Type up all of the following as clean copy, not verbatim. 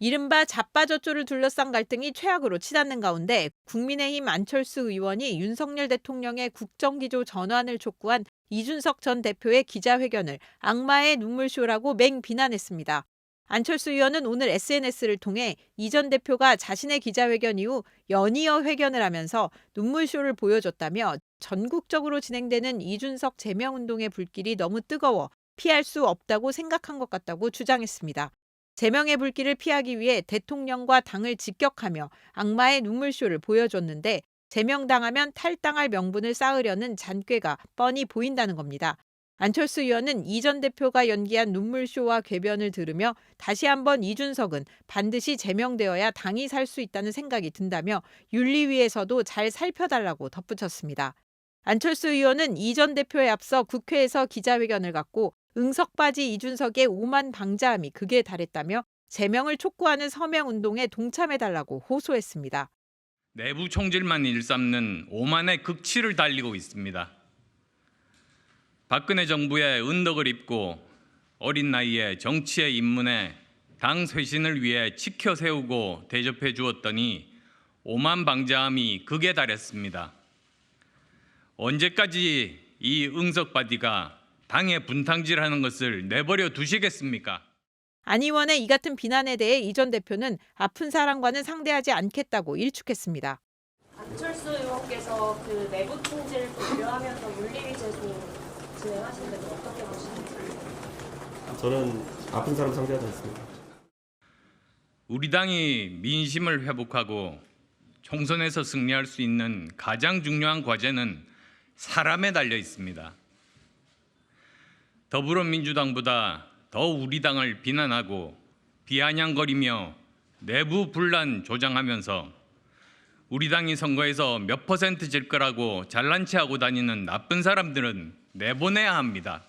이른바 자빠져조를 둘러싼 갈등이 최악으로 치닫는 가운데 국민의힘 안철수 의원이 윤석열 대통령의 국정기조 전환을 촉구한 이준석 전 대표의 기자회견을 악마의 눈물쇼라고 맹비난했습니다. 안철수 의원은 오늘 SNS를 통해 이 전 대표가 자신의 기자회견 이후 연이어 회견을 하면서 눈물쇼를 보여줬다며 전국적으로 진행되는 이준석 제명운동의 불길이 너무 뜨거워 피할 수 없다고 생각한 것 같다고 주장했습니다. 제명의 불길을 피하기 위해 대통령과 당을 직격하며 악마의 눈물쇼를 보여줬는데 제명당하면 탈당할 명분을 쌓으려는 잔꾀가 뻔히 보인다는 겁니다. 안철수 의원은 이 전 대표가 연기한 눈물쇼와 궤변을 들으며 다시 한번 이준석은 반드시 제명되어야 당이 살 수 있다는 생각이 든다며 윤리위에서도 잘 살펴달라고 덧붙였습니다. 안철수 의원은 이 전 대표에 앞서 국회에서 기자회견을 갖고 응석바지 이준석의 오만 방자함이 극에 달했다며 제명을 촉구하는 서명운동에 동참해달라고 호소했습니다. 내부 총질만 일삼는 오만의 극치를 달리고 있습니다. 박근혜 정부의 은덕을 입고 어린 나이에 정치에 입문해 당 쇄신을 위해 지켜 세우고 대접해 주었더니 오만 방자함이 극에 달했습니다. 언제까지 이 응석바디가 당의 분탕질하는 것을 내버려 두시겠습니까? 안 의원의 이 같은 비난에 대해 이 전 대표는 아픈 사람과는 상대하지 않겠다고 일축했습니다. 안철수 의원께서 그 내부 총질을 고려하면서 윤리위 제소 진행하시는 데 어떻게 보시는지? 저는 아픈 사람 상대하지 않습니다. 우리 당이 민심을 회복하고 총선에서 승리할 수 있는 가장 중요한 과제는 사람에 달려 있습니다. 더불어민주당보다 더 우리 당을 비난하고 비아냥거리며 내부 분란 조장하면서 우리 당이 선거에서 몇 퍼센트 질 거라고 잘난 체하고 다니는 나쁜 사람들은 내보내야 합니다.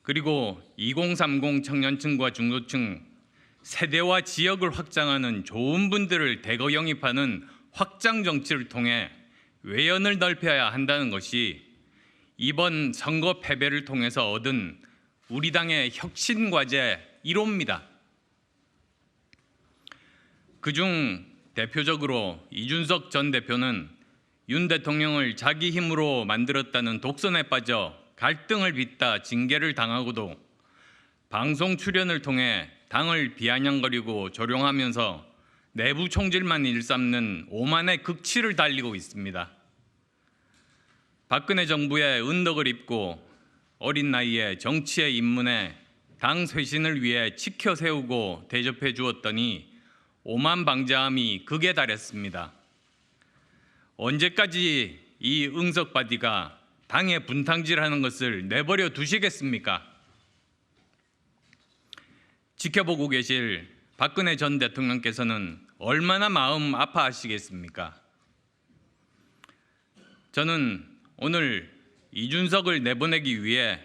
그리고 2030 청년층과 중도층, 세대와 지역을 확장하는 좋은 분들을 대거 영입하는 확장 정치를 통해 외연을 넓혀야 한다는 것이 이번 선거 패배를 통해서 얻은 우리 당의 혁신 과제 1호입니다. 그중 대표적으로 이준석 전 대표는 윤 대통령을 자기 힘으로 만들었다는 독선에 빠져 갈등을 빚다 징계를 당하고도 방송 출연을 통해 당을 비아냥거리고 조롱하면서 내부 총질만 일삼는 오만의 극치를 달리고 있습니다. 박근혜 정부의 은덕을 입고 어린 나이에 정치에 입문해 당 쇄신을 위해 지켜 세우고 대접해 주었더니 오만 방자함이 극에 달했습니다. 언제까지 이 응석바디가 당의 분탕질하는 것을 내버려 두시겠습니까? 지켜보고 계실 박근혜 전 대통령께서는 얼마나 마음 아파하시겠습니까? 저는 오늘 이준석을 내보내기 위해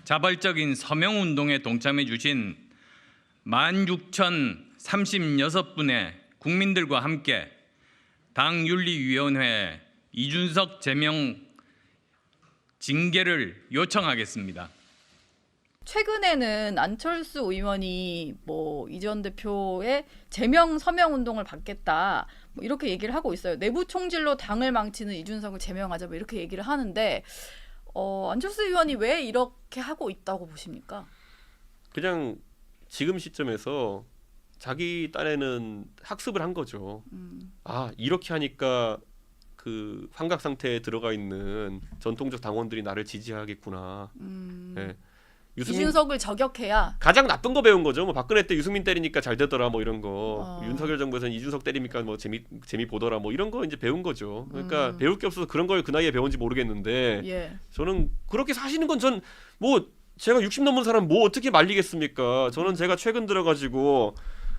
자발적인 서명운동에 동참해 주신 16,036분의 국민들과 함께 당윤리위원회에 이준석 제명 징계를 요청하겠습니다. 최근에는 안철수 의원이 이 전 대표의 제명 서명 운동을 받겠다 이렇게 얘기를 하고 있어요. 내부 총질로 당을 망치는 이준석을 제명하자 이렇게 얘기를 하는데 안철수 의원이 왜 이렇게 하고 있다고 보십니까? 그냥 지금 시점에서 자기 딴에는 학습을 한 거죠. 아, 이렇게 하니까 그 환각 상태에 들어가 있는 전통적 당원들이 나를 지지하겠구나. 네. 이준석을 저격해야 가장 나쁜 거 배운 거죠. 뭐 박근혜 때 유승민 때리니까 잘 되더라 뭐 이런 거. 윤석열 정부에서는 이준석 때리니까 뭐 재미 보더라 뭐 이런 거 이제 배운 거죠. 그러니까 배울 게 없어서 그런 걸 그 나이에 배운지 모르겠는데 예. 저는 그렇게 사시는 건 전 뭐 제가 60 넘은 사람 뭐 어떻게 말리겠습니까? 저는 제가 최근 들어가지고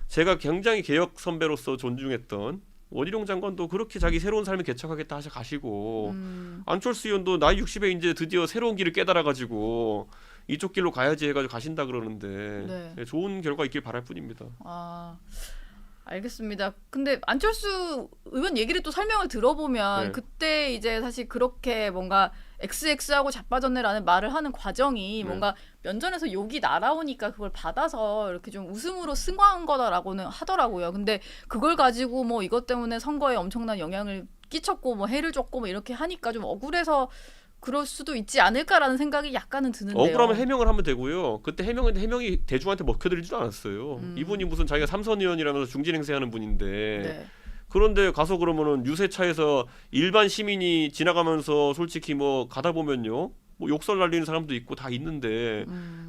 제가 굉장히 개혁 선배로서 존중했던 원희룡 장관도 그렇게 자기 새로운 삶을 개척하겠다 하셔 가시고 안철수 의원도 나이 60에 이제 드디어 새로운 길을 깨달아가지고 이쪽 길로 가야지 해가지고 가신다 그러는데 네. 좋은 결과 있길 바랄 뿐입니다. 아, 알겠습니다. 근데 안철수 의원 얘기를 또 설명을 들어보면 네. 그때 이제 사실 그렇게 뭔가 XX하고 자빠졌네라는 말을 하는 과정이 네. 뭔가 면전에서 욕이 날아오니까 그걸 받아서 이렇게 좀 웃음으로 승화한 거다라고는 하더라고요. 근데 그걸 가지고 뭐 이것 때문에 선거에 엄청난 영향을 끼쳤고 뭐 해를 줬고 뭐 이렇게 하니까 좀 억울해서 그럴 수도 있지 않을까라는 생각이 약간은 드는데요. 억울하면 해명을 하면 되고요. 그때 해명했는데 해명이 대중한테 먹혀들지도 않았어요. 이분이 무슨 자기가 삼선 의원이라면서 중진 행세하는 분인데 네. 그런데 가서 그러면은 유세차에서 일반 시민이 지나가면서 솔직히 뭐 가다 보면요, 뭐 욕설 날리는 사람도 있고 다 있는데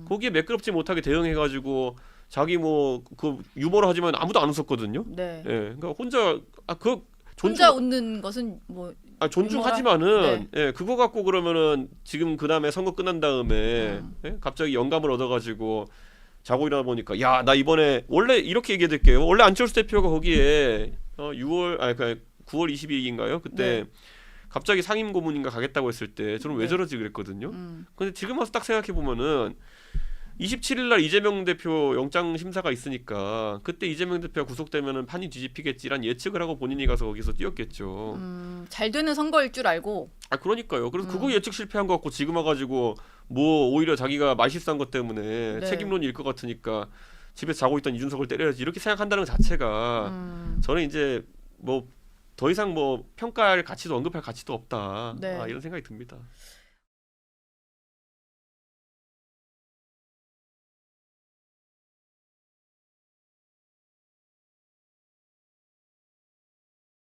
거기에 매끄럽지 못하게 대응해가지고 자기 뭐 그 유머를 하지만 아무도 안 웃었거든요. 네. 예, 그러니까 혼자 그 혼자 웃는 것은 뭐 존중하지만은 예, 그거 갖고 그러면은 지금 그 다음에 선거 끝난 다음에 예? 갑자기 영감을 얻어가지고 자고 일어나 보니까 야 나 이번에 원래 이렇게 얘기해 드릴게요. 원래 안철수 대표가 거기에 9월 22일인가요? 그때 네. 갑자기 상임 고문인가 가겠다고 했을 때 저는 왜 네. 저러지 그랬거든요. 근데 지금 와서 딱 생각해 보면은 27일 날 이재명 대표 영장 심사가 있으니까 그때 이재명 대표가 구속되면은 판이 뒤집히겠지란 예측을 하고 본인이 가서 거기서 뛰었겠죠. 잘 되는 선거일 줄 알고 아 그러니까요. 그래서 그거 예측 실패한 것 같고 지금 와가지고 뭐 오히려 자기가 말실수한 것 때문에 네. 책임론이 일 것 같으니까 집에서 자고 있던 이준석을 때려야지 이렇게 생각한다는 것 자체가 저는 이제 뭐 더 이상 뭐 평가할 가치도 언급할 가치도 없다. 네. 이런 생각이 듭니다.